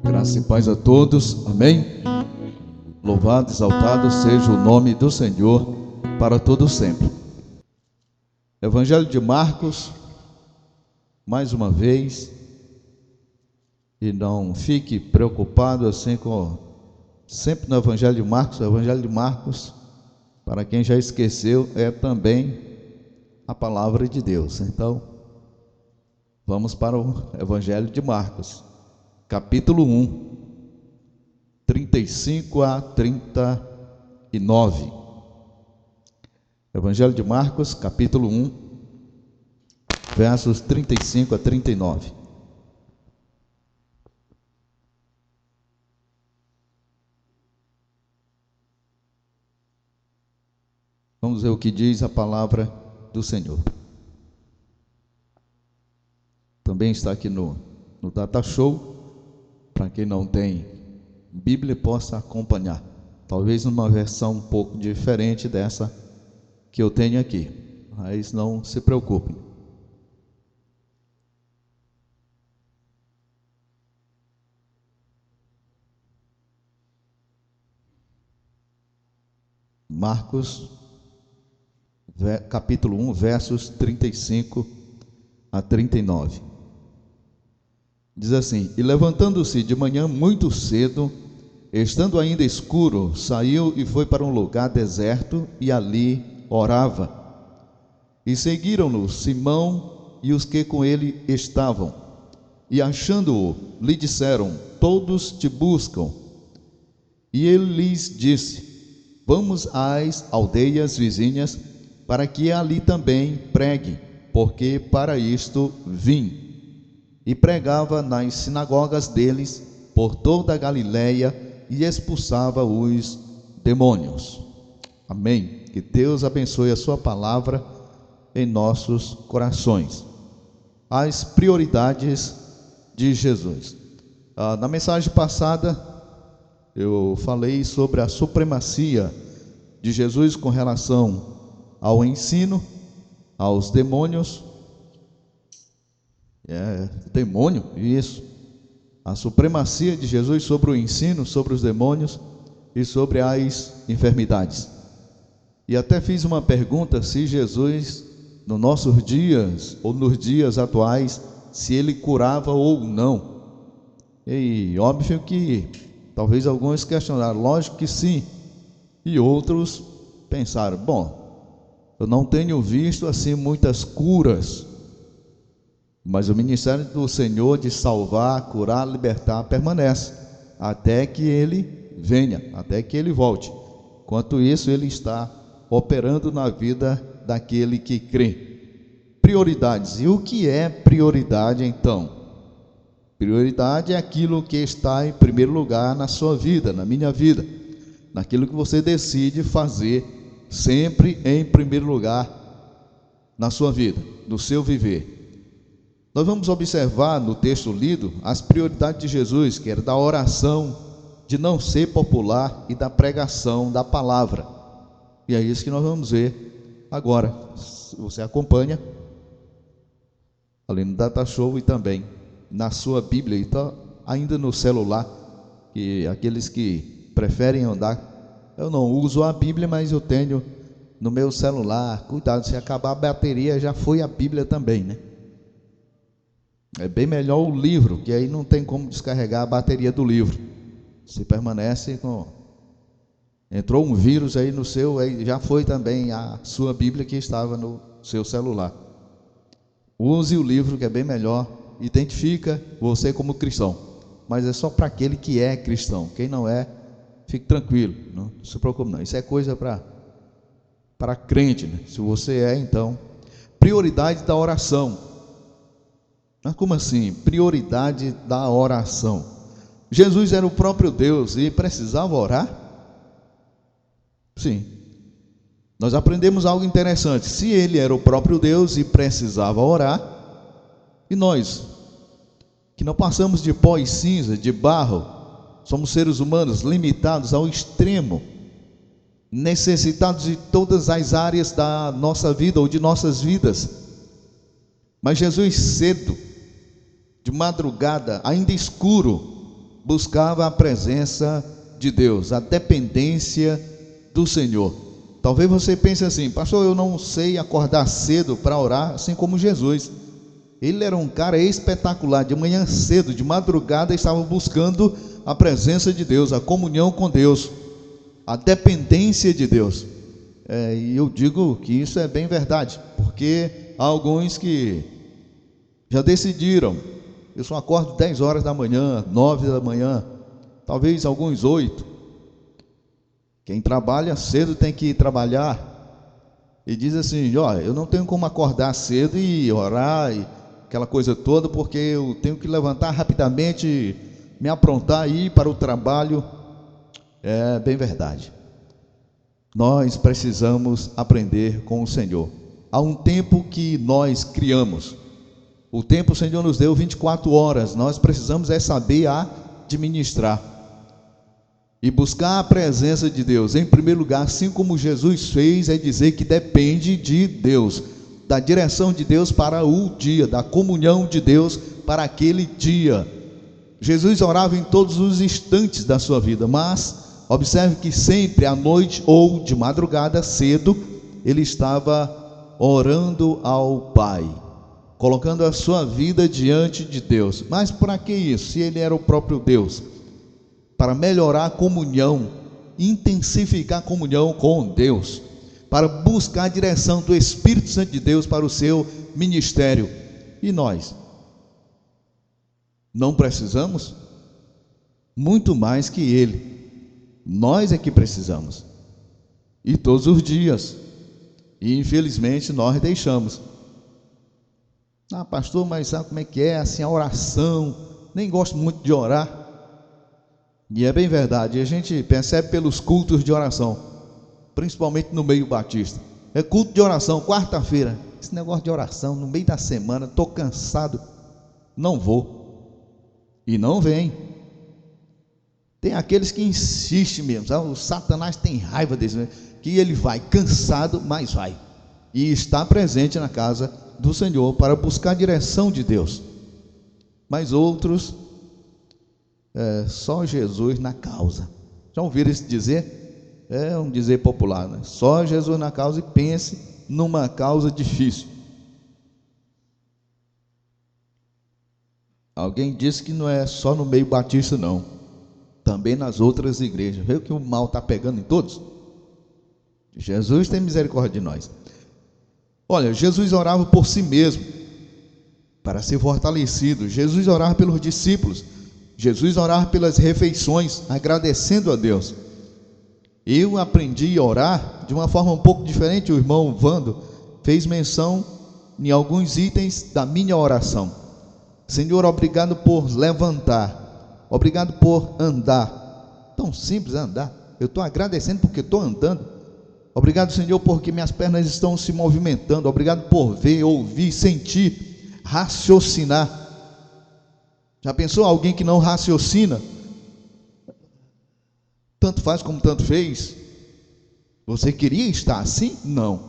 Graça e paz a todos, amém? Louvado, exaltado seja o nome do Senhor para todo sempre. Evangelho de Marcos, mais uma vez, e não fique preocupado assim com, sempre no Evangelho de Marcos. O Evangelho de Marcos, para quem já esqueceu, é também a palavra de Deus. Então, vamos para o Evangelho de Marcos, capítulo 1, 35 a 39. Evangelho de Marcos, capítulo 1, versos 35 a 39. Vamos ver o que diz a palavra do Senhor. Também está aqui no Data Show, para quem não tem Bíblia possa acompanhar, talvez numa versão um pouco diferente dessa que eu tenho aqui, mas não se preocupem. Marcos, capítulo 1, versos 35 a 39. Diz assim: E levantando-se de manhã muito cedo, estando ainda escuro, saiu e foi para um lugar deserto, e ali orava. E seguiram-no Simão e os que com ele estavam. E achando-o, lhe disseram: Todos te buscam. E ele lhes disse: Vamos às aldeias vizinhas, para que ali também pregue, porque para isto vim. E pregava nas sinagogas deles por toda a Galiléia e expulsava os demônios. Amém. Que Deus abençoe a sua palavra em nossos corações. As prioridades de Jesus. Na mensagem passada eu falei sobre a supremacia de Jesus com relação ao ensino, aos demônios. Demônio, isso. A supremacia de Jesus sobre o ensino, sobre os demônios e sobre as enfermidades. E até fiz uma pergunta se Jesus, nos nossos dias ou nos dias atuais, se ele curava ou não. E óbvio que talvez alguns questionaram, lógico que sim. E outros pensaram, bom, eu não tenho visto assim muitas curas, mas o ministério do Senhor de salvar, curar, libertar permanece até que ele venha, até que ele volte. Enquanto isso, ele está operando na vida daquele que crê. Prioridades. E o que é prioridade então? Prioridade é aquilo que está em primeiro lugar na sua vida, na minha vida, naquilo que você decide fazer sempre em primeiro lugar na sua vida, no seu viver. Nós vamos observar no texto lido as prioridades de Jesus, que era da oração, de não ser popular e da pregação da palavra. E é isso que nós vamos ver agora. Você acompanha ali no Data Show e também na sua Bíblia, então, ainda no celular, que aqueles que preferem andar, eu não uso a Bíblia, mas eu tenho no meu celular. Cuidado, se acabar a bateria, já foi a Bíblia também, né? É bem melhor o livro, que aí não tem como descarregar a bateria do livro. Se permanece com... Entrou um vírus aí no seu, aí já foi também a sua Bíblia que estava no seu celular. Use o livro, que é bem melhor. Identifica você como cristão. Mas é só para aquele que é cristão. Quem não é, fique tranquilo, não se preocupe não. Isso é coisa para crente, né? Se você é, então. Prioridade da oração. Mas como assim? Prioridade da oração. Jesus era o próprio Deus e precisava orar? Sim. Nós aprendemos algo interessante. Se ele era o próprio Deus e precisava orar, e nós, que não passamos de pó e cinza, de barro, somos seres humanos limitados ao extremo, necessitados de todas as áreas da nossa vida ou de nossas vidas. Mas Jesus cedo de madrugada, ainda escuro, buscava a presença de Deus, a dependência do Senhor. Talvez você pense assim: pastor, eu não sei acordar cedo para orar, assim como Jesus. Ele era um cara espetacular, de manhã cedo, de madrugada, estava buscando a presença de Deus, a comunhão com Deus, a dependência de Deus. E eu digo que isso é bem verdade, porque há alguns que já decidiram: eu só acordo 10 horas da manhã, 9 da manhã, talvez alguns 8. Quem trabalha cedo tem que trabalhar, e diz assim: olha, eu não tenho como acordar cedo e orar, e aquela coisa toda, porque eu tenho que levantar rapidamente, me aprontar e ir para o trabalho. É bem verdade. Nós precisamos aprender com o Senhor. Há um tempo que nós criamos. O tempo o Senhor nos deu 24 horas. Nós precisamos saber administrar e buscar a presença de Deus. Em primeiro lugar, assim como Jesus fez, é dizer que depende de Deus, da direção de Deus para o dia, da comunhão de Deus para aquele dia. Jesus orava em todos os instantes da sua vida, mas observe que sempre à noite ou de madrugada cedo, ele estava orando ao Pai, colocando a sua vida diante de Deus. Mas para que isso? Se ele era o próprio Deus, para melhorar a comunhão, intensificar a comunhão com Deus, para buscar a direção do Espírito Santo de Deus para o seu ministério. E nós não precisamos? Muito mais que ele. Nós é que precisamos, e todos os dias. E infelizmente nós deixamos. Pastor, mas sabe como é que é assim a oração? Nem gosto muito de orar. E é bem verdade, a gente percebe pelos cultos de oração, principalmente no meio batista. É culto de oração, quarta-feira. Esse negócio de oração no meio da semana, estou cansado, não vou. E não vem. Tem aqueles que insistem mesmo, sabe? O Satanás tem raiva deles mesmo, que ele vai cansado, mas vai. E está presente na casa do Senhor para buscar a direção de Deus. Mas outros, só Jesus na causa. Já ouviram isso dizer? É um dizer popular, né? Só Jesus na causa, e pense numa causa difícil. Alguém disse que não é só no meio batista não, também nas outras igrejas. Vê que o mal está pegando em todos? Jesus tem misericórdia de nós. Olha, Jesus orava por si mesmo, para ser fortalecido. Jesus orava pelos discípulos. Jesus orava pelas refeições, agradecendo a Deus. Eu aprendi a orar de uma forma um pouco diferente. O irmão Vando fez menção em alguns itens da minha oração. Senhor, obrigado por levantar, obrigado por andar. Tão simples andar. Eu estou agradecendo porque estou andando. Obrigado, Senhor, porque minhas pernas estão se movimentando. Obrigado por ver, ouvir, sentir, raciocinar. Já pensou alguém que não raciocina? Tanto faz como tanto fez. Você queria estar assim? Não.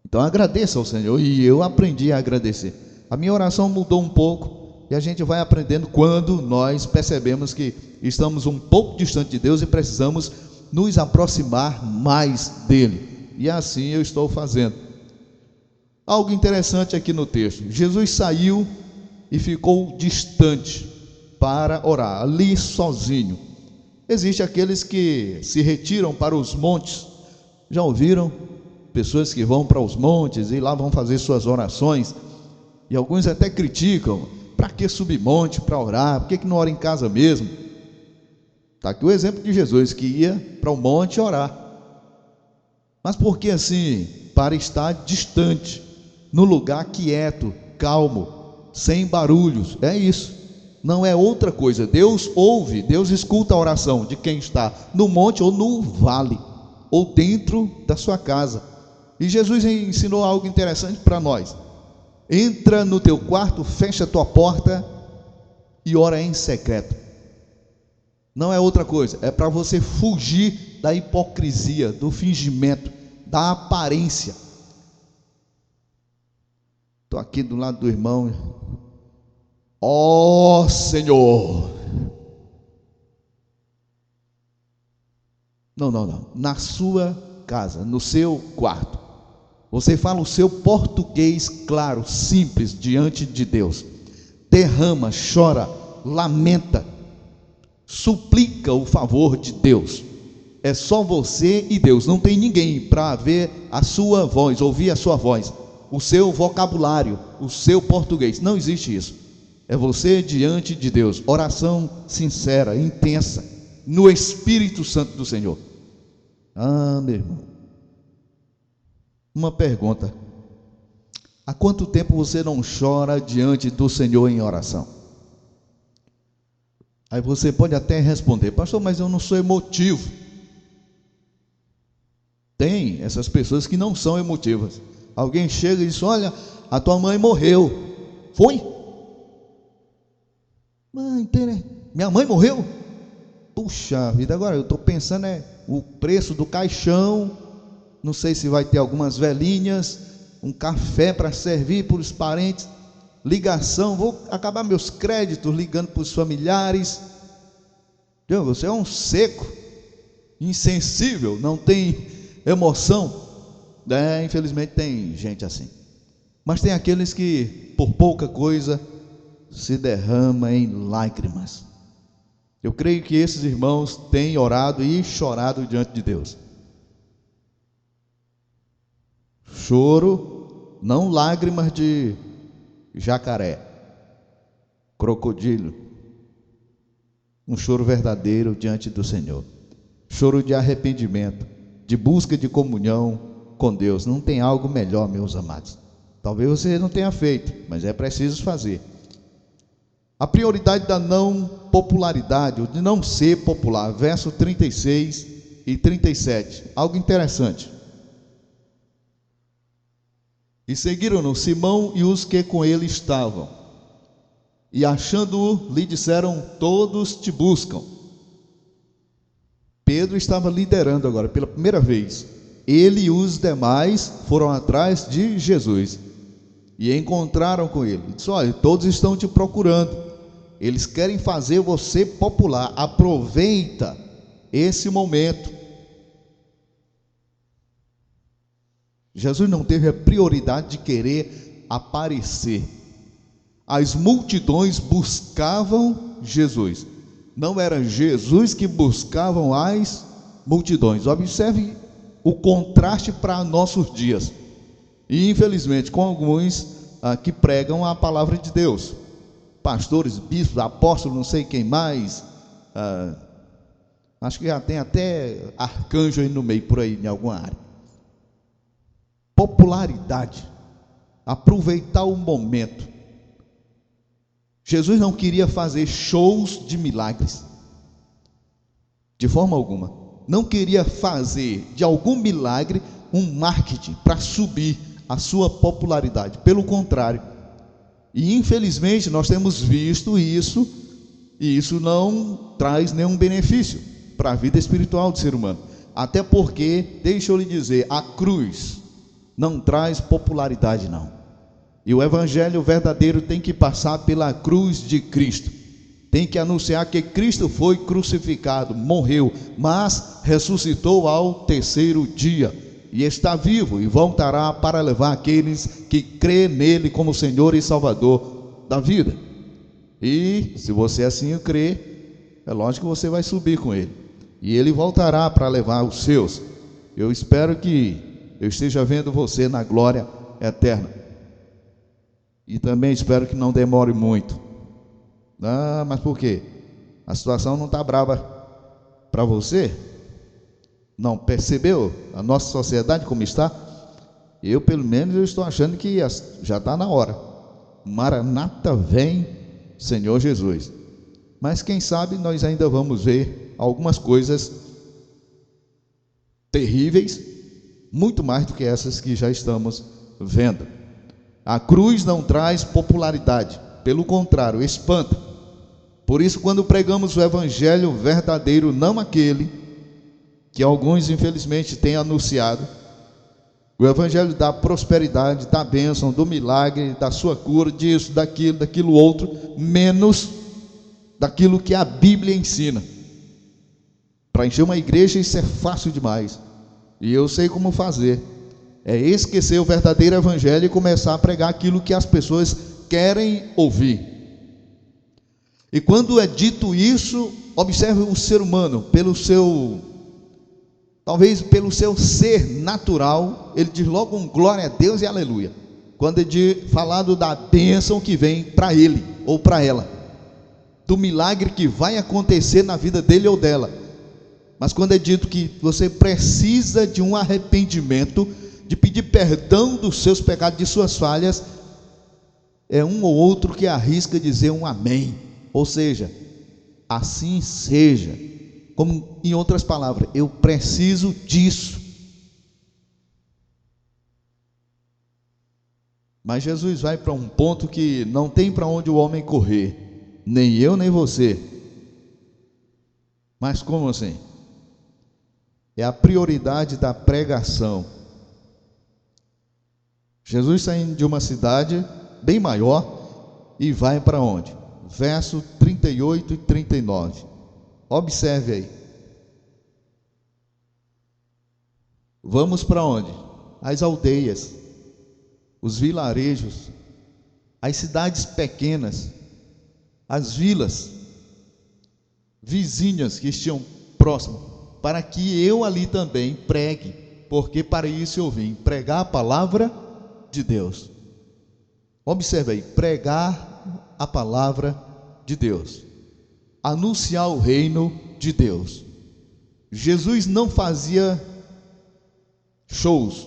Então agradeça ao Senhor. E eu aprendi a agradecer. A minha oração mudou um pouco, e a gente vai aprendendo quando nós percebemos que estamos um pouco distante de Deus e precisamos nos aproximar mais dele. E assim eu estou fazendo. Algo interessante aqui no texto: Jesus saiu e ficou distante para orar, ali sozinho. Existem aqueles que se retiram para os montes. Já ouviram? Pessoas que vão para os montes e lá vão fazer suas orações. E alguns até criticam: para que subir monte para orar? Por que não ora em casa mesmo? Está aqui o exemplo de Jesus, que ia para o monte orar. Mas por que assim? Para estar distante, no lugar quieto, calmo, sem barulhos. É isso, não é outra coisa. Deus ouve, Deus escuta a oração de quem está no monte ou no vale, ou dentro da sua casa. E Jesus ensinou algo interessante para nós: entra no teu quarto, fecha a tua porta e ora em secreto. Não é outra coisa, é para você fugir da hipocrisia, do fingimento, da aparência. Estou aqui do lado do irmão, Ó Senhor. Não. Na sua casa, no seu quarto. Você fala o seu português claro, simples, diante de Deus. Derrama, chora, lamenta, suplica o favor de Deus. É só você e Deus, não tem ninguém para ver a sua voz, ouvir a sua voz, o seu vocabulário, o seu português. Não existe isso. É você diante de Deus. Oração sincera, intensa, no Espírito Santo do Senhor. Meu irmão, uma pergunta: há quanto tempo você não chora diante do Senhor em oração? Aí você pode até responder: pastor, mas eu não sou emotivo. Tem essas pessoas que não são emotivas. Alguém chega e diz: olha, a tua mãe morreu. Foi? Minha mãe morreu? Puxa vida, agora eu estou pensando o preço do caixão, não sei se vai ter algumas velhinhas, um café para servir para os parentes, ligação, vou acabar meus créditos ligando para os familiares. Deus, você é um seco, insensível, não tem emoção. Infelizmente tem gente assim, mas tem aqueles que por pouca coisa se derrama em lágrimas. Eu creio que esses irmãos têm orado e chorado diante de Deus. Choro, não lágrimas de jacaré, crocodilo. Um choro verdadeiro diante do Senhor. Choro de arrependimento, de busca de comunhão com Deus. Não tem algo melhor, meus amados. Talvez você não tenha feito, mas é preciso fazer. A prioridade da não popularidade, ou de não ser popular, verso 36 e 37, algo interessante. E seguiram-no Simão e os que com ele estavam, e achando-o, lhe disseram: todos te buscam. Pedro estava liderando agora, pela primeira vez. Ele e os demais foram atrás de Jesus, e encontraram com ele. Disse: olha, todos estão te procurando. Eles querem fazer você popular. Aproveita esse momento. Jesus não teve a prioridade de querer aparecer. As multidões buscavam Jesus. Não era Jesus que buscavam as multidões. Observe o contraste para nossos dias. E infelizmente com alguns que pregam a palavra de Deus. Pastores, bispos, apóstolos, não sei quem mais. Acho que já tem até arcanjo aí no meio, por aí, em alguma área. Popularidade. Aproveitar o momento. Jesus não queria fazer shows de milagres. De forma alguma. Não queria fazer de algum milagre um marketing para subir a sua popularidade. Pelo contrário. E infelizmente nós temos visto isso, e isso não traz nenhum benefício para a vida espiritual do ser humano. Até porque, deixa eu lhe dizer, a cruz não traz popularidade não. E o evangelho verdadeiro tem que passar pela cruz de Cristo. Tem que anunciar que Cristo foi crucificado, morreu, mas ressuscitou ao terceiro dia. E está vivo e voltará para levar aqueles que crêem nele como Senhor e Salvador da vida. E se você assim crer, é lógico que você vai subir com ele. E ele voltará para levar os seus. Eu espero que eu esteja vendo você na glória eterna. E também espero que não demore muito. Mas por quê? A situação não está brava para você? Não percebeu a nossa sociedade como está? Eu, pelo menos, eu estou achando que já está na hora. Maranata, vem, Senhor Jesus. Mas quem sabe nós ainda vamos ver algumas coisas terríveis, muito mais do que essas que já estamos vendo. A cruz não traz popularidade, pelo contrário, espanta. Por isso, quando pregamos o evangelho verdadeiro, não aquele que alguns infelizmente têm anunciado, O evangelho da prosperidade, da bênção, do milagre, da sua cura, disso, daquilo outro, menos daquilo que a Bíblia ensina. Para encher uma igreja isso é fácil demais, e eu sei como fazer. É esquecer o verdadeiro evangelho e começar a pregar aquilo que as pessoas querem ouvir. E quando é dito isso, observe o ser humano, talvez pelo seu ser natural, ele diz logo um glória a Deus e aleluia, quando é falado da bênção que vem para ele ou para ela, do milagre que vai acontecer na vida dele ou dela. Mas quando é dito que você precisa de um arrependimento, de pedir perdão dos seus pecados, de suas falhas, é um ou outro que arrisca dizer um amém, ou seja, assim seja. Como em outras palavras, eu preciso disso. Mas Jesus vai para um ponto que não tem para onde o homem correr, nem eu nem você. Mas como assim? É a prioridade da pregação. Jesus saindo de uma cidade bem maior e vai para onde? Verso 38 e 39. Observe aí. Vamos para onde? As aldeias, os vilarejos, as cidades pequenas, as vilas vizinhas que estão próximas, para que eu ali também pregue, porque para isso eu vim pregar a palavra de Deus. Observe aí, pregar a palavra de Deus, anunciar o reino de Deus. Jesus não fazia shows.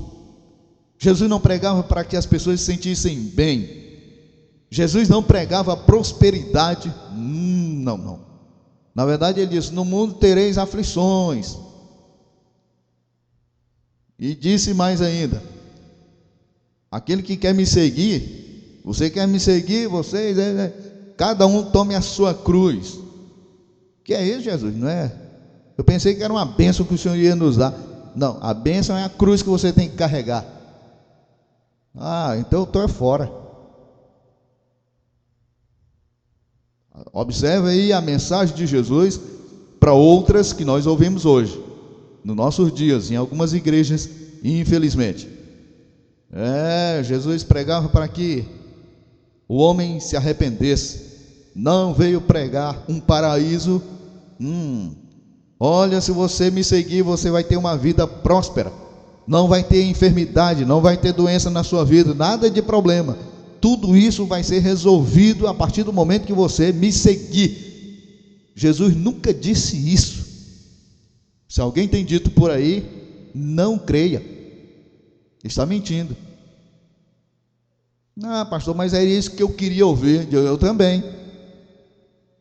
Jesus não pregava para que as pessoas se sentissem bem. Jesus não pregava prosperidade. Não. Na verdade ele disse: no mundo tereis aflições. E disse mais ainda: aquele que quer me seguir, você quer me seguir, vocês, cada um tome a sua cruz. Que é isso, Jesus? Não é? Eu pensei que era uma bênção que o Senhor ia nos dar. Não, a bênção é a cruz que você tem que carregar. Então eu estou fora. Observe aí a mensagem de Jesus para outras que nós ouvimos hoje, nos nossos dias, em algumas igrejas, infelizmente. Jesus pregava para que o homem se arrependesse. Não veio pregar um paraíso. Olha, se você me seguir, você vai ter uma vida próspera, não vai ter enfermidade, não vai ter doença na sua vida, nada de problema. Tudo isso vai ser resolvido a partir do momento que você me seguir. Jesus nunca disse isso. Se alguém tem dito por aí, não creia, está mentindo. Pastor, mas é isso que eu queria ouvir. Eu também.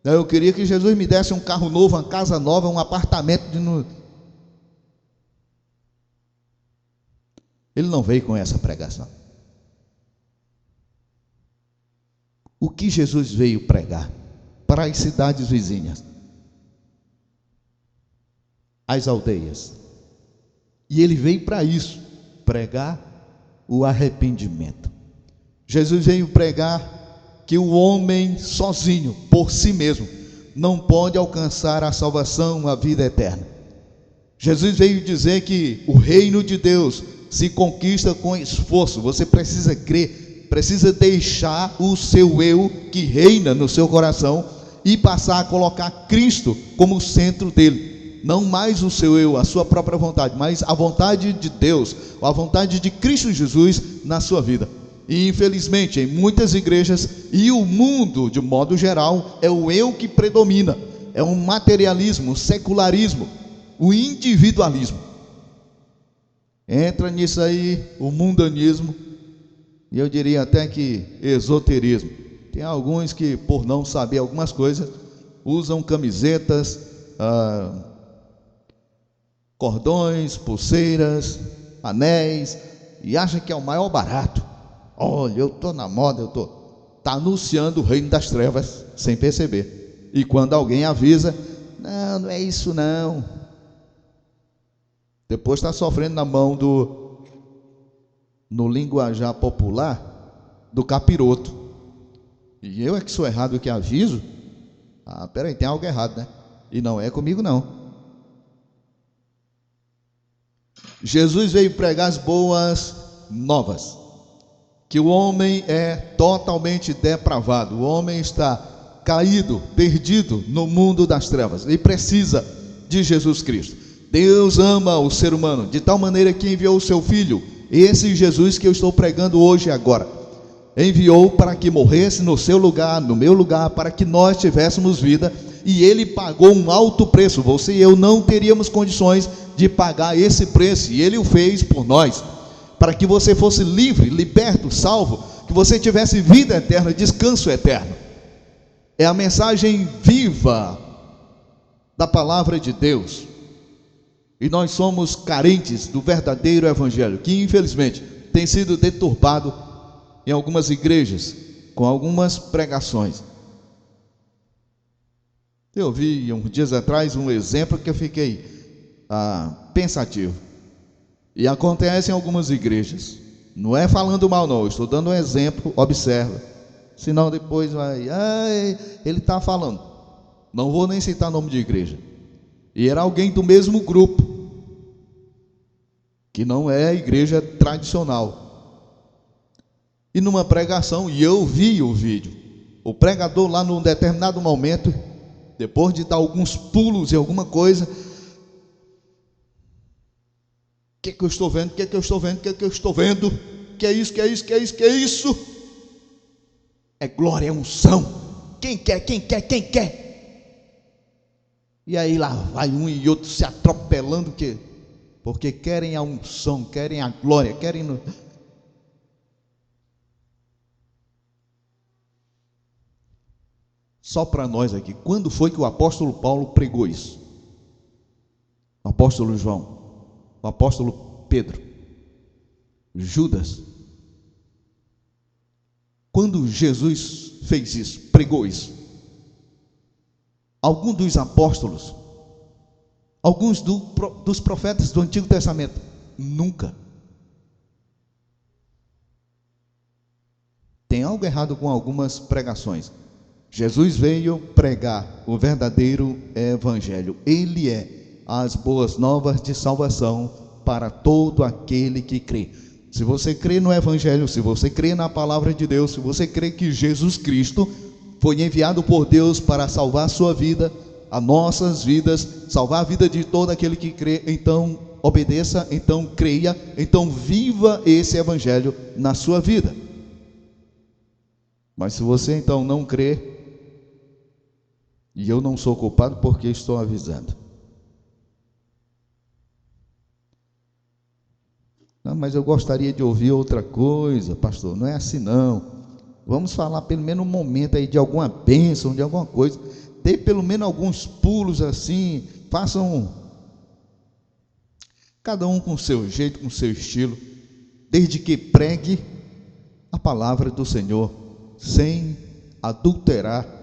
Eu queria que Jesus me desse um carro novo, uma casa nova, um apartamento. Ele não veio com essa pregação. O que Jesus veio pregar para as cidades vizinhas, as aldeias? E ele veio para isso, pregar o arrependimento. Jesus veio pregar que o homem sozinho, por si mesmo, não pode alcançar a salvação, a vida eterna. Jesus veio dizer que o reino de Deus se conquista com esforço. Você precisa crer, precisa deixar o seu eu que reina no seu coração e passar a colocar Cristo como centro dele. Não mais o seu eu, a sua própria vontade, mas a vontade de Deus, a vontade de Cristo Jesus na sua vida. E infelizmente em muitas igrejas e o mundo de modo geral, é o eu que predomina, é um materialismo, o secularismo, o individualismo. Entra nisso aí o mundanismo, e eu diria até que esoterismo. Tem alguns que, por não saber algumas coisas, usam camisetas, cordões, pulseiras, anéis, e acham que é o maior barato. Olha, eu estou na moda, está anunciando o reino das trevas sem perceber. E quando alguém avisa, não é isso não, depois está sofrendo na mão no linguajar popular, do capiroto. E eu é que sou errado que aviso. Peraí, tem algo errado, né? E não é comigo, não. Jesus veio pregar as boas novas, que o homem é totalmente depravado, o homem está caído, perdido no mundo das trevas, e precisa de Jesus Cristo. Deus ama o ser humano de tal maneira que enviou o seu Filho, esse Jesus que eu estou pregando hoje e agora, enviou para que morresse no seu lugar, no meu lugar, para que nós tivéssemos vida, e ele pagou um alto preço. Você e eu não teríamos condições de pagar esse preço, e ele o fez por nós, para que você fosse livre, liberto, salvo, que você tivesse vida eterna, descanso eterno. É a mensagem viva da palavra de Deus, e nós somos carentes do verdadeiro evangelho, que infelizmente tem sido deturpado em algumas igrejas, com algumas pregações. Eu vi uns dias atrás um exemplo que eu fiquei pensativo, e acontece em algumas igrejas. Não é falando mal não, eu estou dando um exemplo, observa, senão depois vai, ele está falando, não vou nem citar nome de igreja, e era alguém do mesmo grupo, que não é a igreja tradicional, e numa pregação, e eu vi o vídeo, o pregador lá num determinado momento, depois de dar alguns pulos em alguma coisa, o que eu estou vendo, o que eu estou vendo, o que eu estou vendo, que é isso, que é isso, que é isso, que é isso, é glória, é unção, quem quer, quem quer, quem quer, e aí lá vai um e outro se atropelando, porque querem a unção, querem a glória, querem... Só para nós aqui, quando foi que o apóstolo Paulo pregou isso? O apóstolo João, o apóstolo Pedro, Judas. Quando Jesus fez isso, pregou isso? Algum dos apóstolos, alguns dos profetas do Antigo Testamento? Nunca. Tem algo errado com algumas pregações. Jesus veio pregar o verdadeiro evangelho. Ele é as boas novas de salvação para todo aquele que crê. Se você crê no evangelho, se você crê na palavra de Deus, se você crê que Jesus Cristo foi enviado por Deus para salvar a sua vida, as nossas vidas, salvar a vida de todo aquele que crê, então obedeça, então creia, então viva esse evangelho na sua vida. Mas se você então não crê, e eu não sou culpado porque estou avisando. Não, mas eu gostaria de ouvir outra coisa, pastor. Não é assim não. Vamos falar pelo menos um momento aí de alguma bênção, de alguma coisa. Dê pelo menos alguns pulos assim. Façam cada um com o seu jeito, com o seu estilo. Desde que pregue a palavra do Senhor, sem adulterar,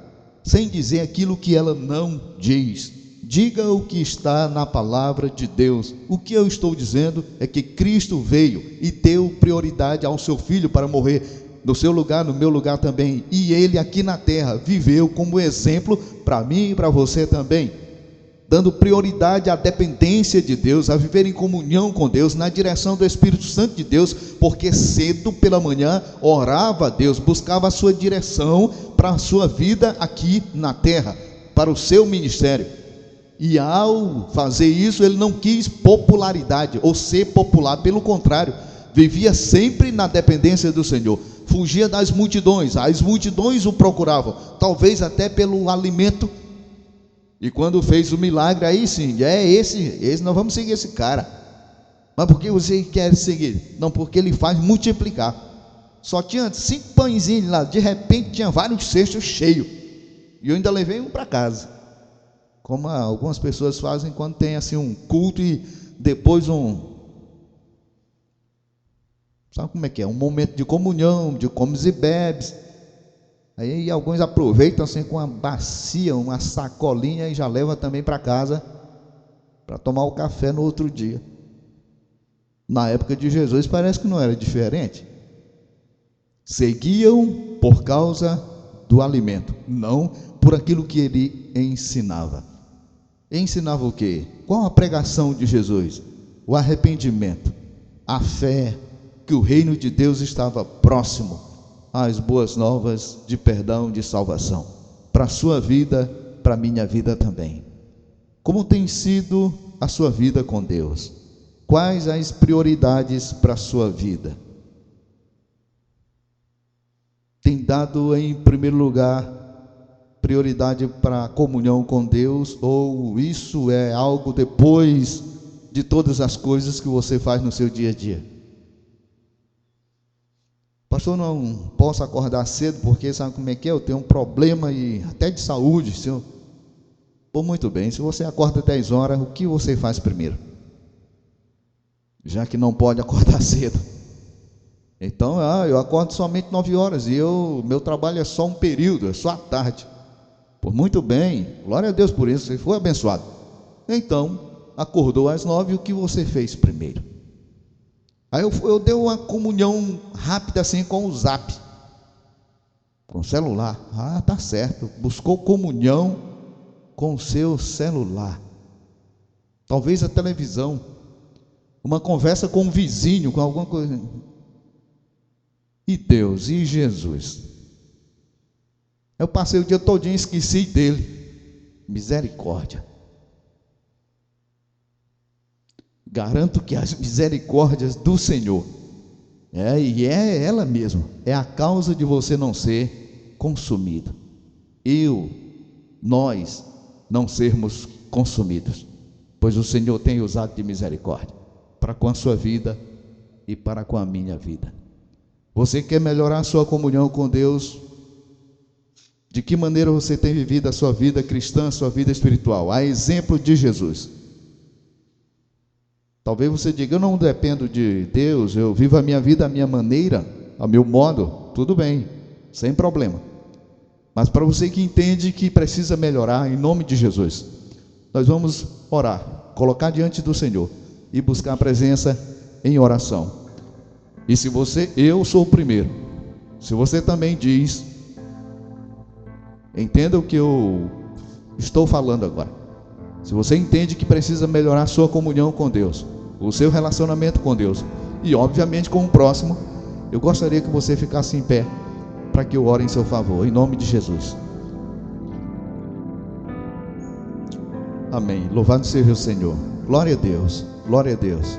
sem dizer aquilo que ela não diz. Diga o que está na palavra de Deus. O que eu estou dizendo é que Cristo veio e deu prioridade ao seu Filho para morrer no seu lugar, no meu lugar também, e ele aqui na terra viveu como exemplo para mim e para você também, dando prioridade à dependência de Deus, a viver em comunhão com Deus, na direção do Espírito Santo de Deus, porque cedo pela manhã orava a Deus, buscava a sua direção para a sua vida aqui na terra, para o seu ministério. E ao fazer isso, ele não quis popularidade ou ser popular, pelo contrário, vivia sempre na dependência do Senhor, fugia das multidões, as multidões o procuravam, talvez até pelo alimento. E quando fez o milagre, aí sim, esse nós vamos seguir esse cara. Mas por que você quer seguir? Não, porque ele faz multiplicar. Só tinha 5 pãezinhos lá, de repente tinha vários cestos cheios, e eu ainda levei um para casa, como algumas pessoas fazem quando tem assim um culto e depois sabe como é que é? Um momento de comunhão, de comes e bebes. Aí alguns aproveitam assim com uma bacia, uma sacolinha e já leva também para casa para tomar o café no outro dia. Na época de Jesus parece que não era diferente. Seguiam por causa do alimento, não por aquilo que ele ensinava. Ensinava o quê? Qual a pregação de Jesus? O arrependimento, a fé, que o reino de Deus estava próximo, às boas novas de perdão, de salvação, para a sua vida, para a minha vida também. Como tem sido a sua vida com Deus? Quais as prioridades para a sua vida? Tem dado em primeiro lugar prioridade para a comunhão com Deus, ou isso é algo depois de todas as coisas que você faz no seu dia a dia? Pastor, não posso acordar cedo porque sabe como é que é? Eu tenho um problema até de saúde, senhor. Pô, muito bem, se você acorda 10 horas, o que você faz primeiro? Já que não pode acordar cedo. Então, eu acordo somente 9 horas e meu trabalho é só um período, é só à tarde. Pô, muito bem, glória a Deus por isso, você foi abençoado. Então, acordou às 9, o que você fez primeiro? Aí eu dei uma comunhão rápida assim com o Zap, com o celular. Tá certo, buscou comunhão com o seu celular. Talvez a televisão, uma conversa com um vizinho, com alguma coisa. E Deus, e Jesus? Eu passei o dia todinho e esqueci dele. Misericórdia. Garanto que as misericórdias do Senhor, e é ela mesma, é a causa de você não ser consumido. Nós não sermos consumidos, pois o Senhor tem usado de misericórdia para com a sua vida e para com a minha vida. Você quer melhorar a sua comunhão com Deus? De que maneira você tem vivido a sua vida cristã, a sua vida espiritual? A exemplo de Jesus. Talvez você diga, eu não dependo de Deus, eu vivo a minha vida à minha maneira, ao meu modo. Tudo bem, sem problema. Mas para você que entende que precisa melhorar, em nome de Jesus, nós vamos orar, colocar diante do Senhor e buscar a presença em oração. E se eu sou o primeiro. Se você também diz, entenda o que eu estou falando agora. Se você entende que precisa melhorar a sua comunhão com Deus, o seu relacionamento com Deus e obviamente com o próximo, eu gostaria que você ficasse em pé para que eu ore em seu favor, em nome de Jesus. Amém. Louvado seja o Senhor. Glória a Deus. Glória a Deus.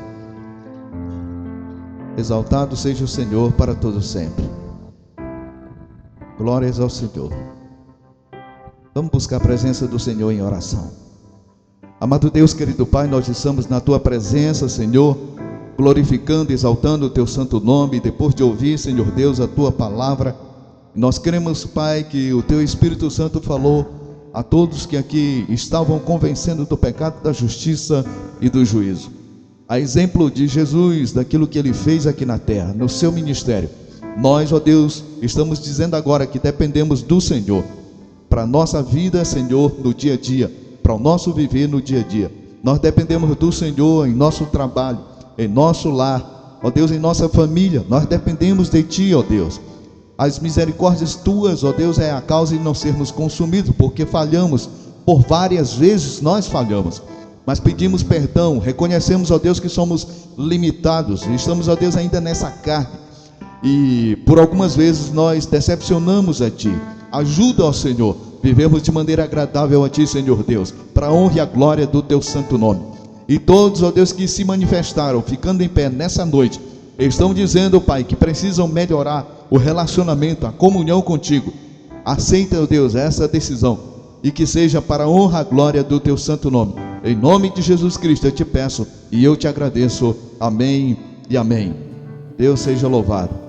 Exaltado seja o Senhor para todo sempre. Glórias ao Senhor. Vamos buscar a presença do Senhor em oração. Amado Deus, querido Pai, nós estamos na Tua presença, Senhor, glorificando, exaltando o Teu santo nome. Depois de ouvir, Senhor Deus, a Tua palavra, nós queremos, Pai, que o Teu Espírito Santo falou a todos que aqui estavam convencendo do pecado, da justiça e do juízo. A exemplo de Jesus, daquilo que Ele fez aqui na terra, no Seu ministério, nós, ó Deus, estamos dizendo agora que dependemos do Senhor, para a nossa vida, Senhor, no dia a dia, para o nosso viver no dia a dia. Nós dependemos do Senhor em nosso trabalho, em nosso lar, ó Deus, em nossa família. Nós dependemos de Ti, ó Deus. As misericórdias Tuas, ó Deus, é a causa de não sermos consumidos, porque falhamos, por várias vezes nós falhamos, mas pedimos perdão, reconhecemos, ó Deus, que somos limitados, estamos, ó Deus, ainda nessa carne, e por algumas vezes nós decepcionamos a Ti. Ajuda, ó Senhor, vivemos de maneira agradável a Ti, Senhor Deus, para a honra e a glória do Teu santo nome. E todos, ó Deus, que se manifestaram, ficando em pé nessa noite, estão dizendo, Pai, que precisam melhorar o relacionamento, a comunhão contigo. Aceita, ó Deus, essa decisão, e que seja para a honra e a glória do Teu santo nome. Em nome de Jesus Cristo eu te peço e eu te agradeço. Amém e amém. Deus seja louvado.